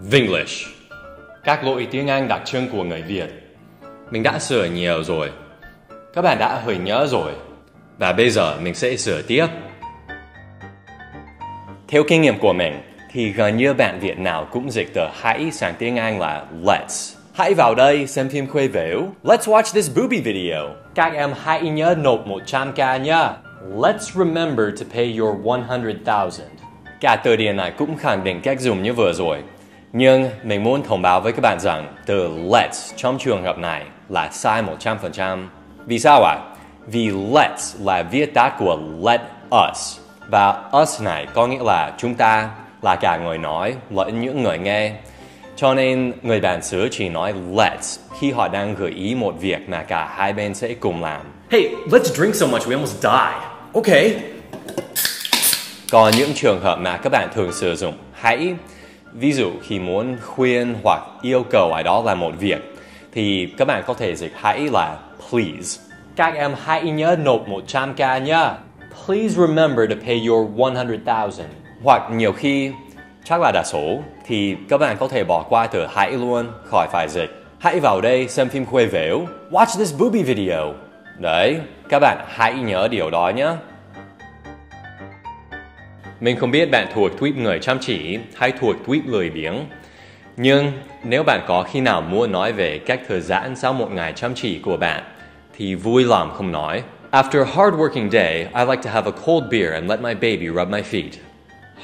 Vinglish. Các lỗi tiếng Anh đặc trưng của người Việt. Mình đã sửa nhiều rồi. Các bạn đã hơi nhớ rồi. Và bây giờ mình sẽ sửa tiếp. Theo kinh nghiệm của mình, thì gần như bạn Việt nào cũng dịch từ hãy sang tiếng Anh là let's. Hãy vào đây xem phim khuê vễu. Let's watch this booby video. Các em hãy nhớ nộp 100k nhá. Let's remember to pay your 100,000. Cả từ điển này cũng khẳng định cách dùng như vừa rồi. Nhưng mình muốn thông báo với các bạn rằng từ let's trong trường hợp này là sai 100%. Vì sao ạ? Vì let's là viết tắt của let us. Và us này có nghĩa là chúng ta, là cả người nói lẫn những người nghe. Cho nên người bản xứ chỉ nói let's khi họ đang gợi ý một việc mà cả hai bên sẽ cùng làm. Hey, let's drink so much we almost die. Okay. Còn những trường hợp mà các bạn thường sử dụng hãy, ví dụ khi muốn khuyên hoặc yêu cầu ai đó làm một việc, thì các bạn có thể dịch hãy là please. Các em hãy nhớ nộp 100k nhá. Please remember to pay your 100,000. Hoặc nhiều khi, chắc là đa số, thì các bạn có thể bỏ qua từ hãy luôn, khỏi phải dịch. Hãy vào đây xem phim khuê vễu. Watch this booby video. Đấy, các bạn hãy nhớ điều đó nhé. Mình không biết bạn thuộc tuýp người chăm chỉ hay thuộc tuýp lười biếng. Nhưng nếu bạn có khi nào muốn nói về cách thư giãn sau một ngày chăm chỉ của bạn, thì vui lòng không nói. After a hard-working day, I like to have a cold beer and let my baby rub my feet.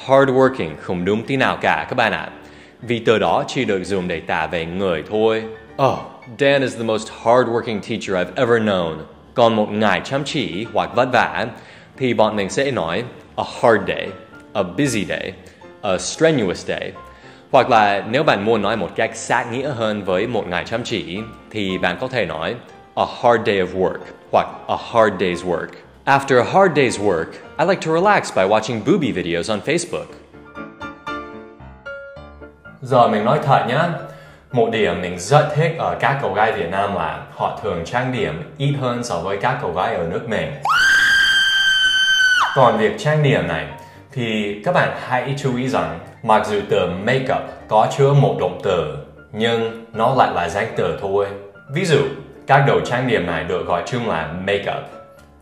Hard-working không đúng tí nào cả các bạn ạ. Vì từ đó chỉ được dùng để tả về người thôi. Oh, Dan is the most hard-working teacher I've ever known. Còn một ngày chăm chỉ hoặc vất vả thì bọn mình sẽ nói a hard day, a busy day, a strenuous day. Hoặc là nếu bạn muốn nói một cách sát nghĩa hơn với một ngày chăm chỉ thì bạn có thể nói a hard day of work hoặc a hard day's work. After a hard day's work, I like to relax by watching booby videos on Facebook. Giờ mình nói thật nhá, một điểm mình rất thích ở các cậu gái Việt Nam là họ thường trang điểm ít hơn so với các cậu gái ở nước mình. Còn việc trang điểm này thì các bạn hãy chú ý rằng mặc dù từ makeup có chứa một động từ nhưng nó lại là danh từ thôi. Ví dụ, các đồ trang điểm này được gọi chung là makeup.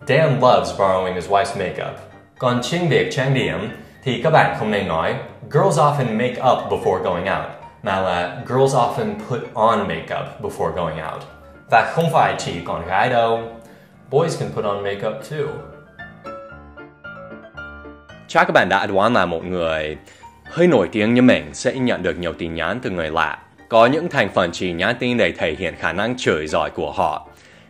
Dan loves borrowing his wife's makeup. Còn trên việc trang điểm thì các bạn không nên nói girls often make up before going out, mà là girls often put on makeup before going out. Và không phải chỉ con gái đâu. Boys can put on makeup too. Chắc các bạn đã đoán là một người hơi nổi tiếng như mình sẽ nhận được nhiều tin nhắn từ người lạ. Có những thành phần chỉ nhắn tin để thể hiện khả năng chửi giỏi của họ.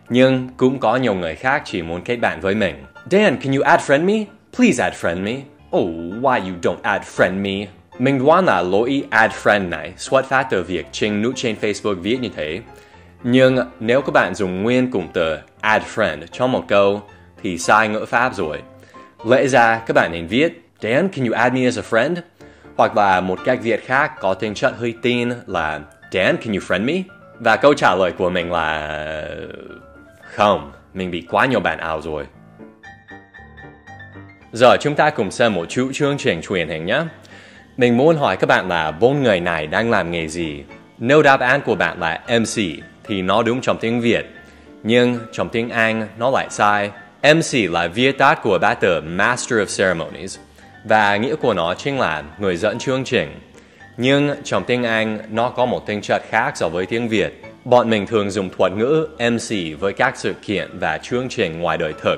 Nhưng cũng có nhiều người khác chỉ muốn kết bạn với mình. Dan, can you add friend me? Please add friend me. Oh, why you don't add friend me? Mình đoán là lỗi add friend này xuất phát từ việc Trinh nút trên Facebook viết như thế. Nhưng nếu các bạn dùng nguyên cụm từ add friend trong một câu thì sai ngữ pháp rồi. Lẽ ra các bạn nên viết Dan, can you add me as a friend? Hoặc là một cách viết khác có tính chất hơi tin là Dan, can you friend me? Và câu trả lời của mình là không, mình bị quá nhiều bạn ảo rồi. Giờ chúng ta cùng xem một chút chương trình truyền hình nhé. Mình muốn hỏi các bạn là 4 người này đang làm nghề gì? Nếu đáp án của bạn là MC thì nó đúng trong tiếng Việt. Nhưng trong tiếng Anh nó lại sai. MC là viết tắt của ba từ Master of Ceremonies. Và nghĩa của nó chính là người dẫn chương trình. Nhưng trong tiếng Anh nó có một tính chất khác so với tiếng Việt. Bọn mình thường dùng thuật ngữ MC với các sự kiện và chương trình ngoài đời thực,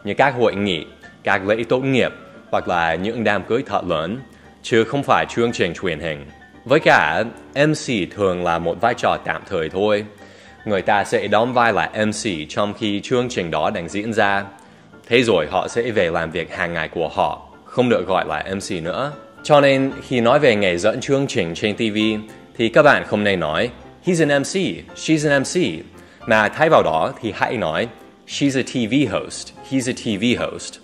như các hội nghị, các lễ tốt nghiệp hoặc là những đám cưới thật lớn, chứ không phải chương trình truyền hình. Với cả, MC thường là một vai trò tạm thời thôi. Người ta sẽ đóng vai là MC trong khi chương trình đó đang diễn ra. Thế rồi họ sẽ về làm việc hàng ngày của họ, không được gọi là MC nữa. Cho nên khi nói về nghề dẫn chương trình trên TV thì các bạn không nên nói He's an MC, she's an MC. Mà thay vào đó thì hãy nói She's a TV host, he's a TV host.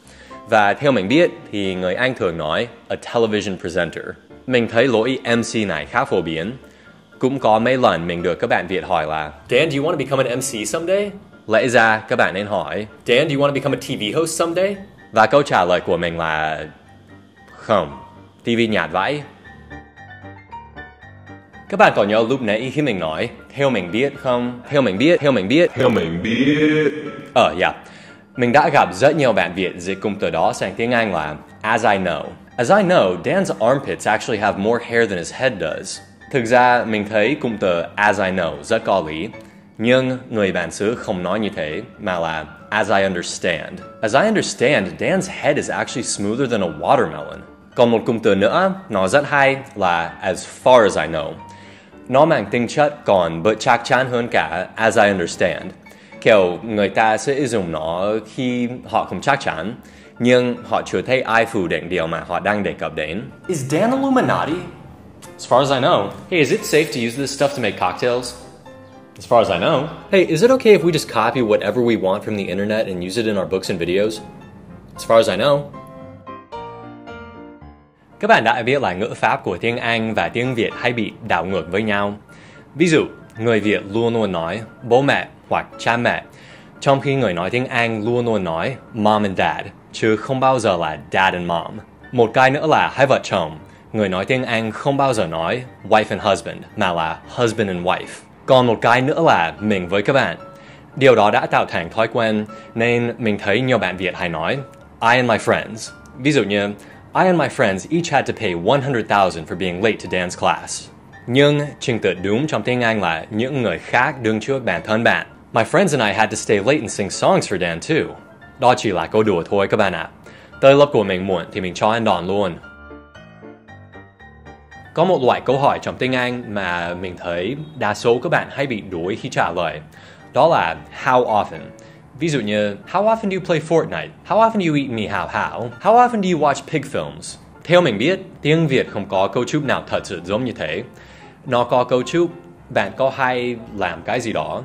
Và theo mình biết thì người Anh thường nói a television presenter. Mình thấy lỗi MC này khá phổ biến. Cũng có mấy lần mình được các bạn Việt hỏi là Dan, do you want to become an MC someday? Lẽ ra các bạn nên hỏi Dan, do you want to become a TV host someday? Và câu trả lời của mình là không, TV nhạt vãi. Các bạn có nhớ lúc nãy khi mình nói theo mình biết không? Theo mình biết. Yeah. Mình đã gặp rất nhiều bạn Việt dịch cụm từ đó sang tiếng Anh là as I know. As I know, Dan's armpits actually have more hair than his head does. Thực ra, mình thấy cụm từ as I know rất có lý. Nhưng người bản xứ không nói như thế, mà là as I understand. As I understand, Dan's head is actually smoother than a watermelon. Còn một cụm từ nữa, nó rất hay là as far as I know. Nó mang tính chất còn bớt chắc chắn hơn cả as I understand. Kiểu người ta sẽ dùng nó khi họ không chắc chắn, nhưng họ chưa thấy ai phủ định điều mà họ đang đề cập đến. Is Dan Illuminati? As far as I know. Hey, is it safe to use this stuff to make cocktails? As far as I know. Hey, is it okay if we just copy whatever we want from the internet and use it in our books and videos? As far as I know. Các bạn đã biết là ngữ pháp của tiếng Anh và tiếng Việt hay bị đảo ngược với nhau. Ví dụ, người Việt luôn luôn nói bố mẹ hoặc cha mẹ, trong khi người nói tiếng Anh luôn luôn nói mom and dad, chứ không bao giờ là dad and mom. Một cái nữa là hai vợ chồng, người nói tiếng Anh không bao giờ nói wife and husband, mà là husband and wife. Còn một cái nữa là mình với các bạn. Điều đó đã tạo thành thói quen, nên mình thấy nhiều bạn Việt hay nói I and my friends. Ví dụ như I and my friends each had to pay $100,000 for being late to Dan's class. Nhưng trình tự đúng trong tiếng Anh là những người khác đứng trước bản thân bạn. My friends and I had to stay late and sing songs for Dan too. Đó chỉ là câu đùa thôi các bạn ạ. Tới lớp của mình muộn thì mình cho anh đòn luôn. Có một loại câu hỏi trong tiếng Anh mà mình thấy đa số các bạn hay bị đuối khi trả lời. Đó là how often. Ví dụ như, how often do you play Fortnite? How often do you eat meow how? How often do you watch pig films? Theo mình biết, tiếng Việt không có cấu trúc nào thật sự giống như thế. Nó có cấu trúc, bạn có hay làm cái gì đó,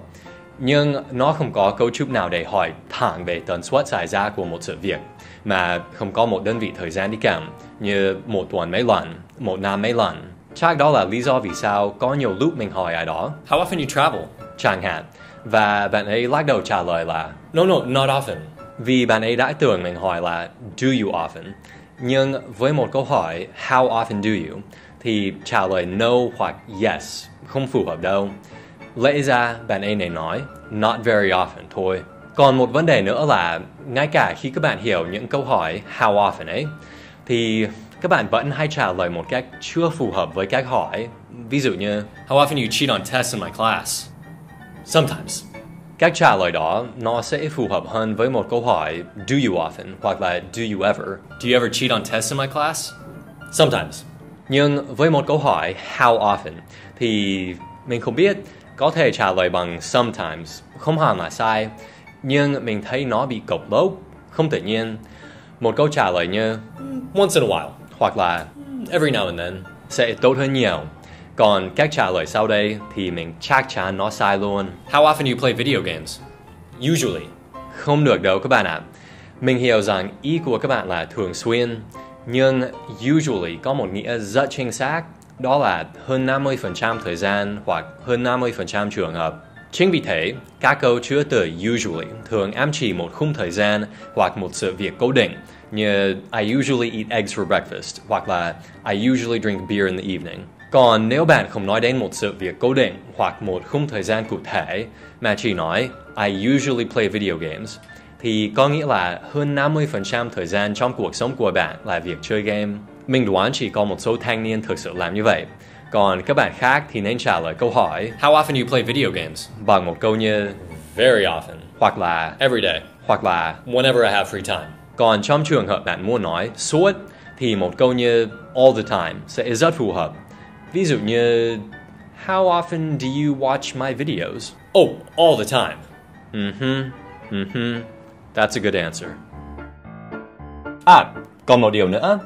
nhưng nó không có cấu trúc nào để hỏi thẳng về tần suất xảy ra của một sự việc, mà không có một đơn vị thời gian đi kèm, như một tuần mấy lần, một năm mấy lần. Chắc đó là lý do vì sao có nhiều lúc mình hỏi ai đó, How often you travel? Chẳng hạn, và bạn ấy lắc đầu trả lời là No, not often. Vì bạn ấy đã tưởng mình hỏi là do you often. Nhưng với một câu hỏi how often do you thì trả lời no hoặc yes không phù hợp đâu. Lẽ ra bạn ấy nên nói not very often thôi. Còn một vấn đề nữa là ngay cả khi các bạn hiểu những câu hỏi how often ấy thì các bạn vẫn hay trả lời một cách chưa phù hợp với cách hỏi. Ví dụ như How often you cheat on tests in my class? Sometimes. Cách trả lời đó nó sẽ phù hợp hơn với một câu hỏi do you often hoặc là do you ever. Do you ever cheat on tests in my class? Sometimes. Nhưng với một câu hỏi how often thì mình không biết, có thể trả lời bằng sometimes, không hẳn là sai, nhưng mình thấy nó bị cộc lốc, không tự nhiên. Một câu trả lời như Once in a while. hoặc là Every now and then. sẽ tốt hơn nhiều. Còn cách trả lời sau đây thì mình chắc chắn nó sai luôn. How often do you play video games? Usually. Không được đâu các bạn ạ. Mình hiểu rằng ý của các bạn là thường xuyên, nhưng usually có một nghĩa rất chính xác, đó là hơn 50% thời gian hoặc hơn 50% trường hợp. Chính vì thế, các câu chứa từ usually thường ám chỉ một khung thời gian hoặc một sự việc cố định, như I usually eat eggs for breakfast hoặc là I usually drink beer in the evening. Còn nếu bạn không nói đến một sự việc cố định hoặc một khung thời gian cụ thể mà chỉ nói I usually play video games thì có nghĩa là hơn 50% thời gian trong cuộc sống của bạn là việc chơi game. Mình đoán chỉ có một số thanh niên thực sự làm như vậy. Còn các bạn khác thì nên trả lời câu hỏi How often do you play video games? bằng một câu như Very often. hoặc là Every day. hoặc là. Whenever I have free time. Còn trong trường hợp bạn muốn nói suốt thì một câu như all the time sẽ rất phù hợp. Ví dụ như How often do you watch my videos? Oh, all the time. That's a good answer. Còn một điều nữa.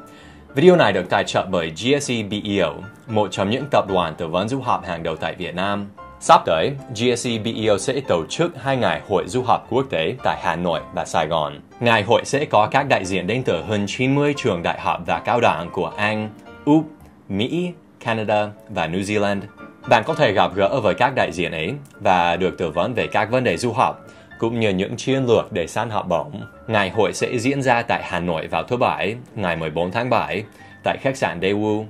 Video này được tài trợ bởi GSE BEO, một trong những tập đoàn tư vấn du học hàng đầu tại Việt Nam. Sắp tới, GSE BEO sẽ tổ chức 2 ngày hội du học quốc tế tại Hà Nội và Sài Gòn. Ngày hội sẽ có các đại diện đến từ hơn 90 trường đại học và cao đẳng của Anh, Úc, Mỹ, Canada và New Zealand. Bạn có thể gặp gỡ với các đại diện ấy và được tư vấn về các vấn đề du học, cũng như những chiến lược để săn học bổng. Ngày hội sẽ diễn ra tại Hà Nội vào thứ Bảy, ngày 14 tháng 7, tại khách sạn Daewoo.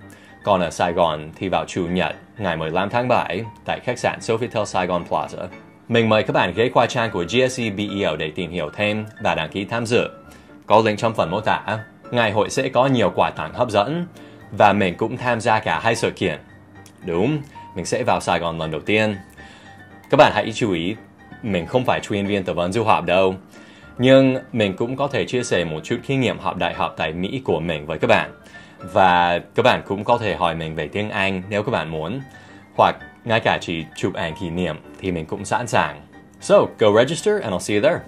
Còn ở Sài Gòn thì vào Chủ nhật, ngày 15 tháng 7 tại khách sạn Sofitel Saigon Plaza. Mình mời các bạn ghé qua trang của GSE BEO để tìm hiểu thêm và đăng ký tham dự. Có link trong phần mô tả. Ngày hội sẽ có nhiều quà tặng hấp dẫn và mình cũng tham gia cả 2 sự kiện. Đúng, mình sẽ vào Sài Gòn lần đầu tiên. Các bạn hãy chú ý, mình không phải chuyên viên tư vấn du học đâu. Nhưng mình cũng có thể chia sẻ một chút kinh nghiệm học đại học tại Mỹ của mình với các bạn. Và các bạn cũng có thể hỏi mình về tiếng Anh nếu các bạn muốn. Hoặc ngay cả chỉ chụp ảnh kỷ niệm thì mình cũng sẵn sàng. So, go register and I'll see you there.